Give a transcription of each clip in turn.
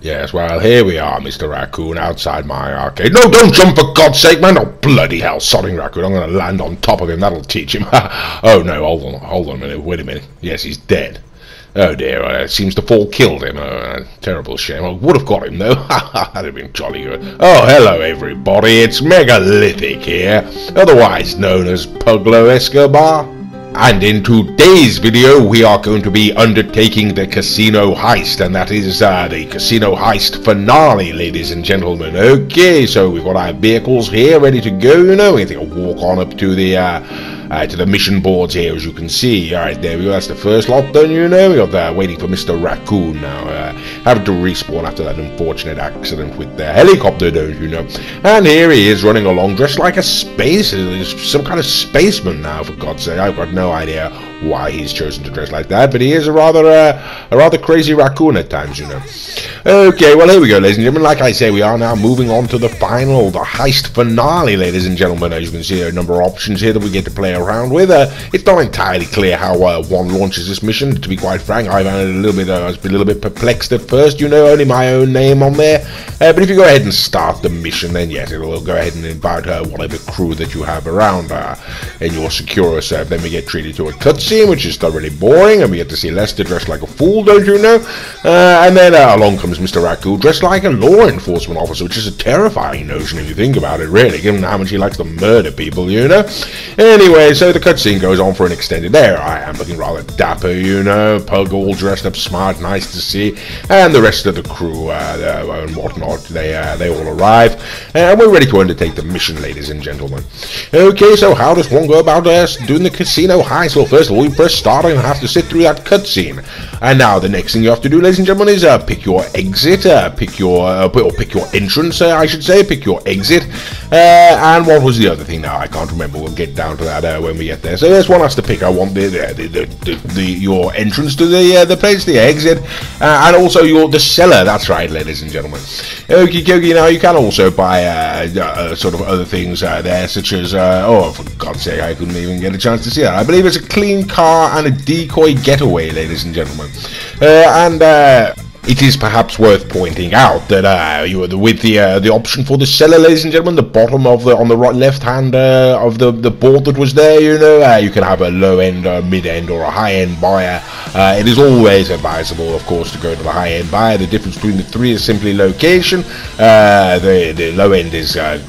Yes, well, here we are, Mr. Raccoon, outside my arcade. No, don't jump, for God's sake, man! Oh, bloody hell, sodding Raccoon, I'm going to land on top of him, that'll teach him. Oh, no, hold on a minute, wait a minute. Yes, he's dead. Oh, dear, it seems the fall killed him. Terrible shame. I would have got him, though. That'd have been jolly good. Oh, hello, everybody, it's Megalithic here, otherwise known as Pablo Escobar. And in today's video, we are going to be undertaking the casino heist, and that is the casino heist finale, ladies and gentlemen. Okay, so we've got our vehicles here ready to go, you know. We can take a walk on up to the mission boards here, as you can see. Alright, there we go, that's the first lot done, you know. We're waiting for Mr. Raccoon now, having to respawn after that unfortunate accident with the helicopter, don't you know. And here he is running along dressed like a some kind of spaceman now, for God's sake. I've got no idea why he's chosen to dress like that, but he is a rather crazy raccoon at times, you know. Okay, well, here we go, ladies and gentlemen. Like I say, we are now moving on to the heist finale, ladies and gentlemen. As you can see, there are a number of options here that we get to play around with. It's not entirely clear how one launches this mission, to be quite frank. I was a little bit perplexed at first, you know, only my own name on there. But if you go ahead and start the mission, then yes, it will go ahead and invite whatever crew that you have around in your secure serve. Then we get treated to a cutscene, which is thoroughly boring, and we get to see Lester dressed like a fool, don't you know? And then along comes Mr. Raccoon dressed like a law enforcement officer, which is a terrifying notion if you think about it, really, given how much he likes to murder people, you know? Anyway, so the cutscene goes on for an extended. There I am, looking rather dapper, you know, Pug all dressed up smart, nice to see, and the rest of the crew and whatnot, they all arrive, and we're ready to undertake the mission, ladies and gentlemen. Okay, so how does one go about doing the casino heist? Well, first of all, you press start and have to sit through that cutscene. And now the next thing you have to do, ladies and gentlemen, is pick your exit, pick your entrance, I should say, pick your exit. And what was the other thing now? I can't remember. We'll get down to that when we get there. So there's one has to pick. I want your entrance to the place, the exit, and also the cellar. That's right, ladies and gentlemen. Okie dokie. Now you can also buy sort of other things there, such as oh, for God's sake, I couldn't even get a chance to see that. I believe it's a clean car and a decoy getaway, ladies and gentlemen. It is perhaps worth pointing out that with the option for the cellar, ladies and gentlemen, the bottom of on the right left hand of the board that was there, you know, you can have a low end, mid end, or a high end buyer. It is always advisable, of course, to go to the high end buyer. The difference between the three is simply location. The low end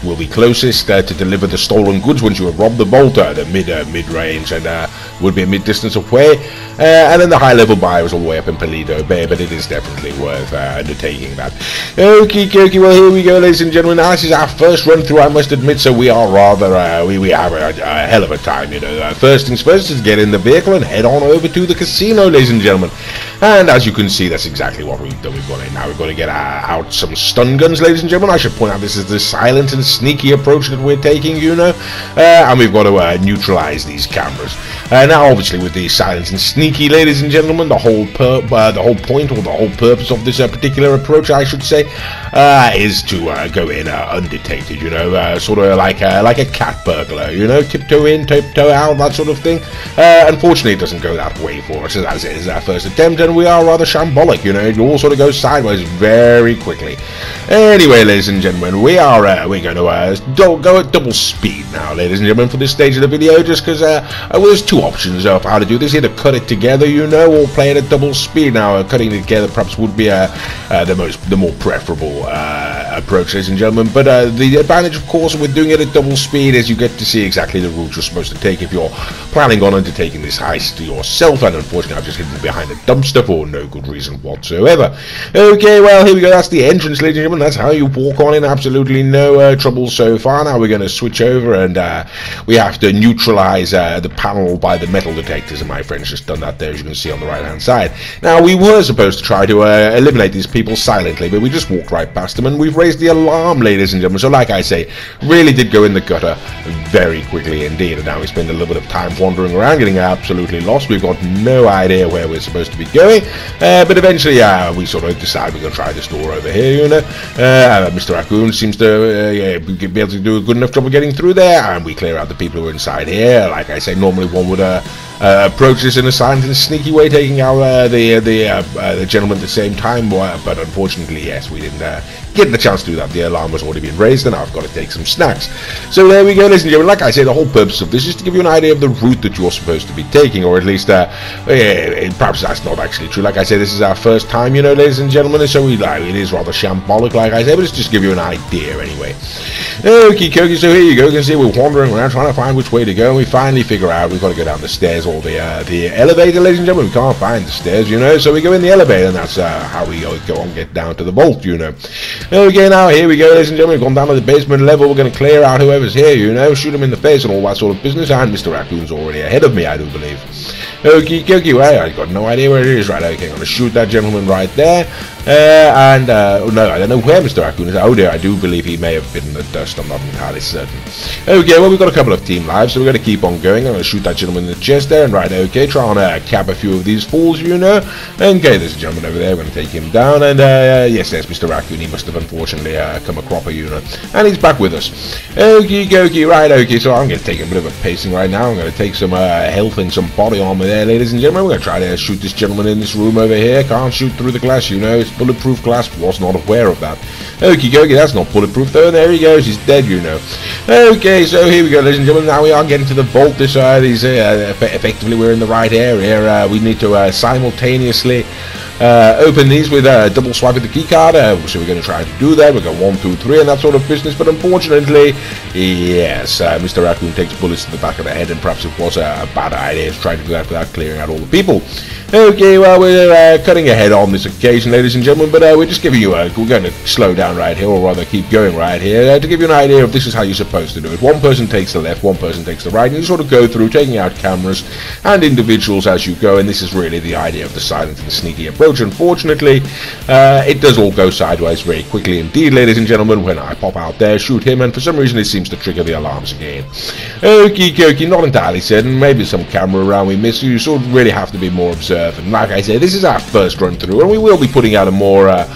will be closest to deliver the stolen goods once you have robbed the vault. The mid range and would be a mid distance away, and then the high level buyer is all the way up in Paleto Bay, but it is definitely worth undertaking that. Okie dokie, well, here we go, ladies and gentlemen. Now, this is our first run through, I must admit, so we are rather we have a hell of a time, you know. First things first is get in the vehicle and head on over to the casino, ladies and gentlemen. And as you can see, that's exactly what we've done. We've got in now. We've got to get out some stun guns, ladies and gentlemen. I should point out this is the silent and sneaky approach that we're taking, you know. And we've got to neutralize these cameras. Now, obviously, with the silent and sneaky, ladies and gentlemen, the whole point or the whole purpose of this particular approach, I should say, is to go in undetected, you know, sort of like a cat burglar, you know, tiptoe in, tiptoe out, that sort of thing. Unfortunately, it doesn't go that way for us, as it is our first attempt, and we are rather shambolic, you know. It all sort of goes sideways very quickly. Anyway, ladies and gentlemen, we're going to go at double speed now, ladies and gentlemen, for this stage of the video, just because well, there's two options of how to do this. Either cut it together, you know, or play it at double speed. Now, cutting it together perhaps would be the more preferable approach, ladies and gentlemen. But the advantage, of course, with doing it at double speed is you get to see exactly the route you're supposed to take if you're planning on undertaking this heist yourself. And unfortunately, I've just hidden behind a dumpster for no good reason whatsoever. Okay, well, here we go. That's the entrance, ladies and gentlemen. That's how you walk on in. Absolutely no trouble so far. Now we're going to switch over, and we have to neutralize the panel by the metal detectors, and my friend's just done that there, as you can see on the right hand side. Now, we were supposed to try to eliminate these people silently, but we just walked right past them, and we've raised the alarm, ladies and gentlemen. So like I say, really did go in the gutter very quickly indeed, and now we spend a little bit of time wandering around, getting absolutely lost. We've got no idea where we're supposed to be going, but eventually we sort of decide we're going to try this door over here, you know. Mr. Raccoon seems to be able to do a good enough job of getting through there, and we clear out the people who are inside here. Like I say, normally one would approach this in a silent and sneaky way, taking out the gentleman at the same time. But unfortunately, yes, we didn't get the chance to do that. The alarm was already being raised, and I've got to take some snacks. So there we go, ladies and gentlemen. Like I say, the whole purpose of this is to give you an idea of the route that you're supposed to be taking, or at least, perhaps that's not actually true. Like I say, this is our first time, you know, ladies and gentlemen, so it is rather shambolic, like I say, but it's just to give you an idea anyway. Okie dokie, so here you go. You can see we're wandering around trying to find which way to go, and we finally figure out we've got to go down the stairs or the elevator, ladies and gentlemen. We can't find the stairs, you know, so we go in the elevator, and that's how we go and get down to the vault, you know. Okay, now here we go, ladies and gentlemen. We've gone down to the basement level. We're going to clear out whoever's here, you know, shoot him in the face and all that sort of business, and Mr. Raccoon's already ahead of me, I do believe. Okie dokie, well, I've got no idea where it is. Right, okay, I'm going to shoot that gentleman right there. No, I don't know where Mr. Raccoon is. Oh dear, I do believe he may have been in the dust. I'm not entirely certain. Okay, well, we've got a couple of team lives, so we're going to keep on going. I'm going to shoot that gentleman in the chest there, and right, okay, try and cap a few of these fools, you know. Okay, there's a gentleman over there. We're going to take him down, and yes, there's Mr. Raccoon. He must have unfortunately come a cropper, you know, and he's back with us. Okie dokie, right, okay, so I'm going to take a bit of a pacing right now. I'm going to take some health and some body armor there, ladies and gentlemen. We're going to try to shoot this gentleman in this room over here. Can't shoot through the glass, you know. It's bulletproof glass. Was not aware of that. Okie dokie, that's not bulletproof though. There he goes. He's dead, you know. Okay, so here we go, ladies and gentlemen. Now we are getting to the vault. Effectively, we're in the right area. We need to simultaneously open these with a double swipe of the key card. So we're going to try to do that. We'll go 1, 2, 3 and that sort of business. But unfortunately, yes, Mr. Raccoon takes bullets to the back of the head, and perhaps it was a bad idea to try to do that without clearing out all the people. Okay, well, we're cutting ahead on this occasion, ladies and gentlemen, but we're just giving you we're going to slow down right here, or rather keep going right here, to give you an idea of this is how you're supposed to do it. One person takes the left, one person takes the right, and you sort of go through taking out cameras and individuals as you go, and this is really the idea of the silent and sneaky approach. Unfortunately, it does all go sideways very quickly indeed, ladies and gentlemen, when I pop out there, shoot him, and for some reason it seems to trigger the alarms again. Okie dokie, not entirely certain, maybe some camera around we miss, you sort of really have to be more observant. And like I say, this is our first run through, and we will be putting out a more a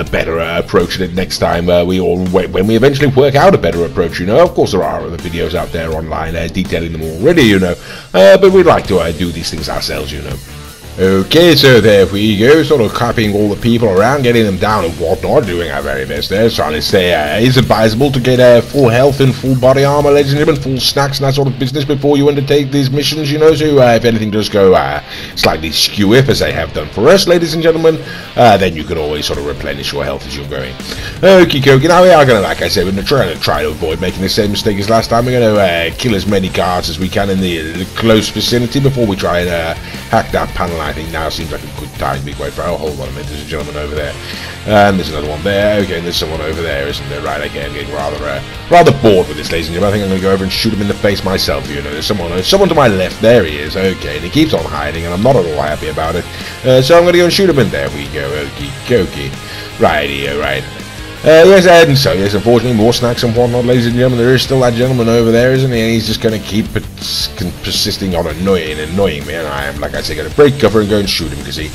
better approach at it next time. When we eventually work out a better approach, you know. Of course, there are other videos out there online detailing them already, you know. But we'd like to do these things ourselves, you know. Okay, so there we go, sort of copying all the people around, getting them down and whatnot, doing our very best there, trying to stay, it's advisable to get full health and full body armor, ladies and gentlemen, full snacks and that sort of business before you undertake these missions, you know, so if anything does go slightly skew as they have done for us, ladies and gentlemen, then you can always sort of replenish your health as you're going. Okie dokie, now we are going to, like I said, we're going to try to avoid making the same mistake as last time. We're going to kill as many guards as we can in the close vicinity before we try and hack that panel. I think now seems like a good time to be quite fair. Oh, hold on a minute, there's a gentleman over there, and there's another one there. Okay, and there's someone over there, isn't there? Right, okay, I'm getting rather bored with this, ladies and gentlemen. I think I'm going to go over and shoot him in the face myself, you know. There's someone to my left, there he is, okay, and he keeps on hiding, and I'm not at all happy about it, so I'm going to go and shoot him, and there we go, okie dokie. Right here, right. Yes, and so, yes, unfortunately, more snacks and whatnot, ladies and gentlemen. There is still that gentleman over there, isn't he? And he's just going to keep persisting on annoying me, and I am, like I say, going to break cover and go and shoot him, because he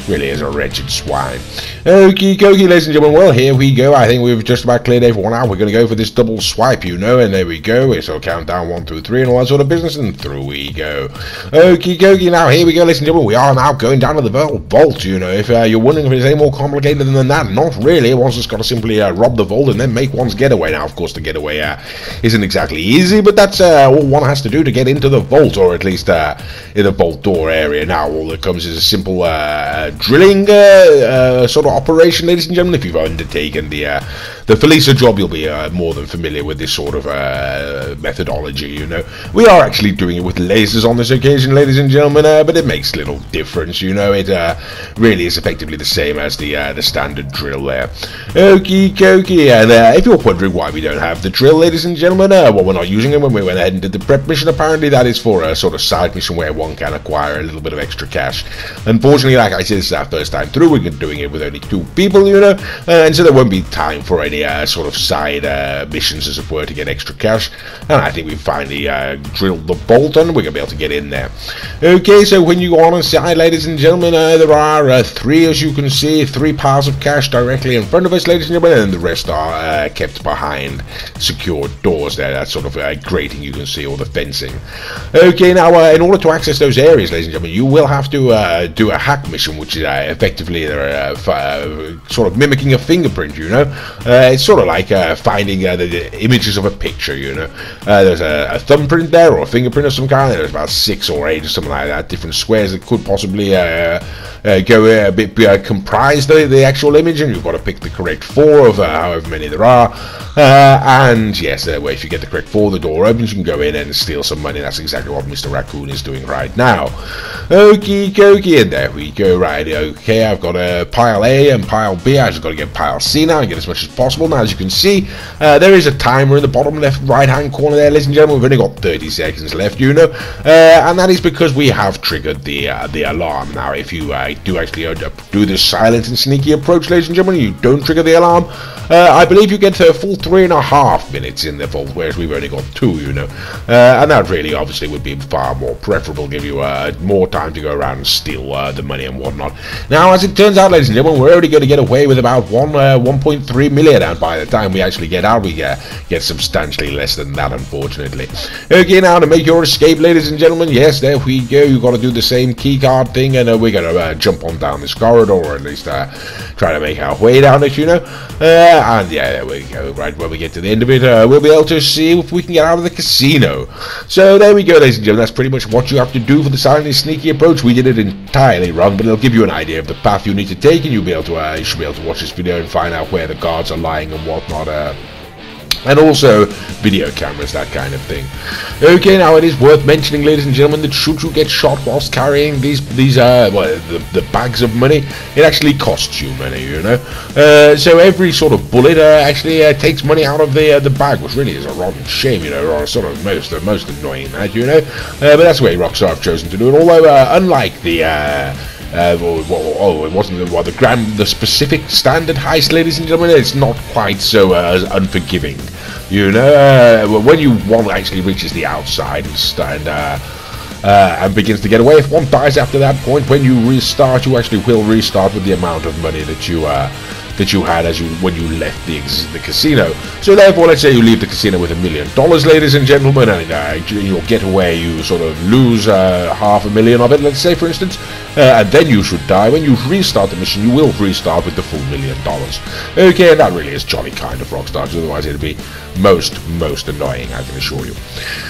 really is a wretched swine. Okie dokie, ladies and gentlemen, well, here we go. I think we've just about cleared everyone out. We're going to go for this double swipe, you know, and there we go. So count down 1, 2, 3 and all that sort of business, and through we go. Okie dokie, now here we go, ladies and gentlemen. We are now going down to the vault, you know. If you're wondering if it's any more complicated than that, not really. One's just got to simply rob the vault and then make one's getaway. Now, of course, the getaway isn't exactly easy, but that's all one has to do to get into the vault, or at least in the vault door area. Now, all that comes is a simple drilling sort of operation, ladies and gentlemen. If you've undertaken the Felisa job, you'll be more than familiar with this sort of methodology, you know. We are actually doing it with lasers on this occasion, ladies and gentlemen, but it makes little difference, you know. It really is effectively the same as the standard drill there. Okie dokie, and if you're wondering why we don't have the drill, ladies and gentlemen, well, we're not using it when we went ahead and did the prep mission. Apparently that is for a sort of side mission where one can acquire a little bit of extra cash. Unfortunately, like I said, this is our first time through. We're doing it with only 2 people, you know, and so there won't be time for any sort of side missions, as it were, to get extra cash. And I think we finally drilled the bolt on. We're gonna be able to get in there. Okay, so when you go on inside, ladies and gentlemen, there are 3, as you can see, 3 piles of cash directly in front of us, ladies and gentlemen, and the rest are kept behind secured doors there. That sort of grating you can see, or the fencing. Okay, now in order to access those areas, ladies and gentlemen, you will have to do a hack mission, which is effectively sort of mimicking a fingerprint, you know. It's sort of like finding the images of a picture, you know. There's a thumbprint there, or a fingerprint of some kind. There's about 6 or 8 or something like that, different squares that could possibly go a bit comprise the actual image, and you've got to pick the correct 4 of however many there are. And yes, if you get the correct 4, the door opens, you can go in and steal some money. That's exactly what Mr. Raccoon is doing right now. Okie dokie, and there we go. Right, okay, I've got a pile A and pile B. I've just got to get pile C now and get as much as possible. Now, as you can see, there is a timer in the bottom left right hand corner there, ladies and gentlemen. We've only got 30 seconds left, you know, and that is because we have triggered the alarm. Now, if you do actually do this silent and sneaky approach, ladies and gentlemen, you don't trigger the alarm, I believe you get a full 3.5 minutes in the vault, whereas we've only got 2, you know, and that really obviously would be far more preferable, give you more time to go around and steal the money and whatnot. Now, as it turns out, ladies and gentlemen, we're only going to get away with about 1.3 million, and by the time we actually get out, we get substantially less than that, unfortunately. Okay, now to make your escape, ladies and gentlemen, yes, there we go. You've got to do the same keycard thing, and we're going to jump on down this corridor, or at least try to make our way down it, you know. And yeah, there we go. Right when we get to the end of it, we'll be able to see if we can get out of the casino. So there we go, ladies and gentlemen. That's pretty much what you have to do for the silent and sneaky approach. We did it entirely wrong, but it'll give you an idea of the path you need to take, and you'll be able to you should be able to watch this video and find out where the guards are lying and whatnot. And also video cameras, that kind of thing. Okay, now it is worth mentioning, ladies and gentlemen, that should you get shot whilst carrying the bags of money, it actually costs you money, you know. So every sort of bullet actually takes money out of the bag, which really is a rotten shame, you know, or sort of the most annoying that, you know. But that's the way Rockstar have chosen to do it. Although unlike the it wasn't the specific standard heist, ladies and gentlemen. It's not quite so unforgiving, you know. When one actually reaches the outside and begins to get away, if one dies after that point, when you restart, you actually will restart with the amount of money that you had when you left the casino. So therefore, let's say you leave the casino with $1 million, ladies and gentlemen, and your getaway, you sort of lose $500,000 of it, let's say, for instance, and then you should die. When you restart the mission, you will restart with the full $1 million. Okay, and that really is jolly kind of Rockstar, otherwise it'd be most annoying, I can assure you.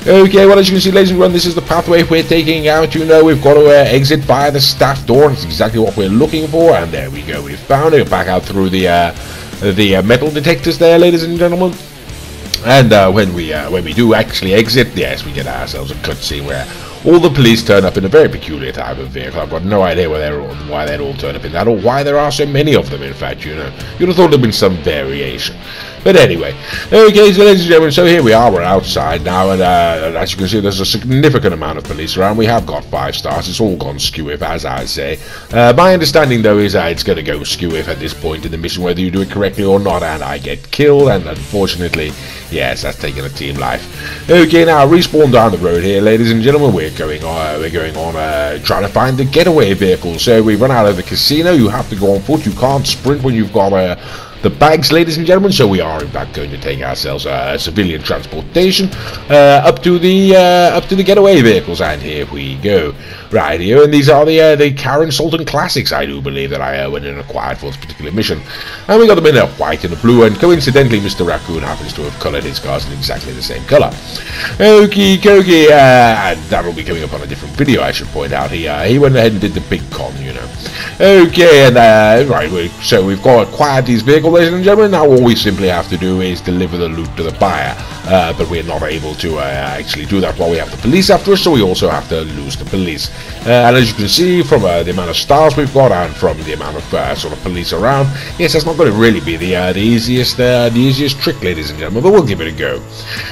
Okay, well, as you can see, ladies and gentlemen, this is the pathway we're taking out. You know, we've got to exit via the staff door. It's exactly what we're looking for, and there we go. We've found it. Back out through the metal detectors there, ladies and gentlemen. And when we do actually exit, yes, we get ourselves a cutscene where all the police turn up in a very peculiar type of vehicle. I've got no idea why they'd all turn up in that, or why there are so many of them, in fact, you know. You'd have thought there'd been some variation. But anyway, okay, so ladies and gentlemen, so here we are, we're outside now, and as you can see, there's a significant amount of police around. We have got 5 stars, it's all gone skew-if, as I say. My understanding, though, is it's going to go skew-if at this point in the mission, whether you do it correctly or not, and I get killed, and unfortunately, yes, that's taking a team life. Okay, now, respawn down the road here, ladies and gentlemen, we're going on trying to find the getaway vehicle. So we run out of the casino, you have to go on foot, you can't sprint when you've got the bags, ladies and gentlemen, so we are in fact going to take ourselves civilian transportation up to the getaway vehicles, and here we go. Right here, and these are the Karen Sultan Classics, I do believe, that I went and acquired for this particular mission. And we got them in a white and a blue, and coincidentally Mr. Raccoon happens to have coloured his cars in exactly the same colour. Okie dokie, and that'll be coming up on a different video, I should point out. He went ahead and did the big con, you know. Okay, and right, so we've got acquired these vehicles, ladies and gentlemen. Now all we simply have to do is deliver the loot to the buyer. but we're not able to actually do that while we have the police after us, so we also have to lose the police. And as you can see from the amount of stars we've got and from the amount of sort of police around, yes, that's not going to really be the easiest trick, ladies and gentlemen, but we'll give it a go.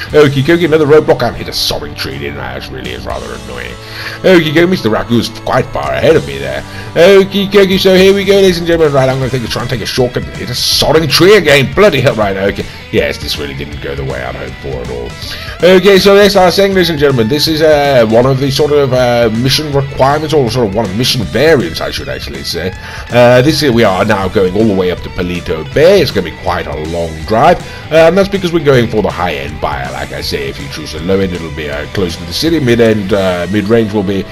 Okie dokie, another roadblock, and hit a sobbing tree, didn't I? That really is rather annoying. Okie dokie, Mr. Raccoon's quite far ahead of me there. Okie dokie, so here we go, ladies and gentlemen. Right, I'm going to try and take a shortcut and hit a sodding tree again. Bloody hell, right, okay. Yes, this really didn't go the way I'd hoped for at all. Okay, so yes, I was saying, ladies and gentlemen, this is one of the sort of mission requirements, or sort of one of mission variants, I should actually say. This year we are now going all the way up to Palito Bay. It's going to be quite a long drive, and that's because we're going for the high-end buyer. Like I say, if you choose the low end, it'll be close to the city. Mid-range will be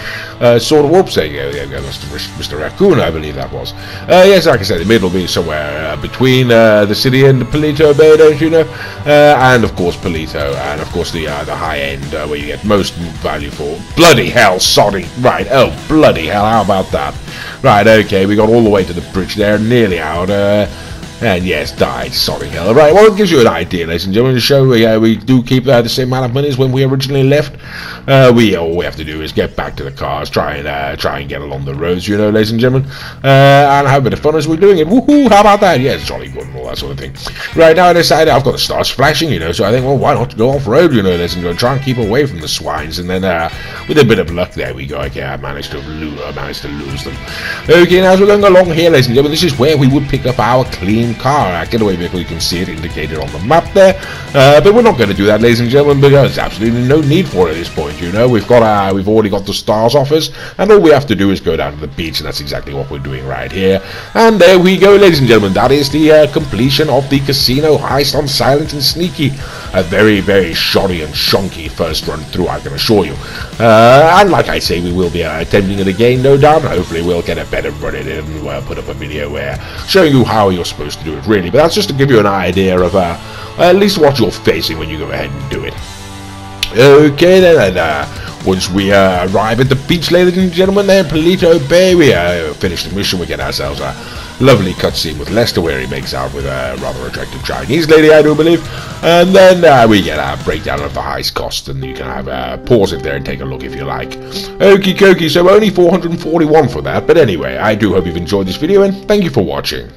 sort of, whoops, there you go, Mr. Raccoon, I believe that was. Yes, like I said, the mid will be somewhere between the city and Palito Bay, don't you know? And of course Palito, and of course the high end where you get most value for. Bloody hell, sorry. Right, oh bloody hell, how about that? Right, okay, we got all the way to the bridge there, nearly out. And yes, died, sorry hell. Right, well, it gives you an idea, ladies and gentlemen, to show we do keep the same amount of money as when we originally left. All we have to do is get back to the cars, try and get along the roads, you know, ladies and gentlemen, and have a bit of fun as we're doing it. Woohoo! How about that? Yes, jolly good and all that sort of thing. Right, now I decided I've got to start splashing, you know, so I think, well, why not go off road, you know, ladies and gentlemen, try and keep away from the swines, and then with a bit of luck, there we go. Okay, I managed to lose them. Okay, now as we're going along here, ladies and gentlemen, this is where we would pick up our clean car getaway vehicle. You can see it indicated on the map there, but we're not going to do that, ladies and gentlemen, because there's absolutely no need for it at this point. You know, we've already got the stars offers, and all we have to do is go down to the beach, and that's exactly what we're doing right here. And there we go, ladies and gentlemen. That is the completion of the casino heist on Silent and Sneaky. A very, very shoddy and shonky first run through, I can assure you. And like I say, we will be attempting it again, no doubt. Hopefully we'll get a better run at it and put up a video where showing you how you're supposed to do it, really. But that's just to give you an idea of at least what you're facing when you go ahead and do it. Okay then, and once we arrive at the beach, ladies and gentlemen, there in Palito Bay, we finish the mission. We get ourselves a lovely cutscene with Lester where he makes out with a rather attractive Chinese lady, I do believe, and then we get a breakdown of the heist cost, and you can have pause it there and take a look if you like. Okie dokie, so only 441 for that, but anyway, I do hope you've enjoyed this video, and thank you for watching.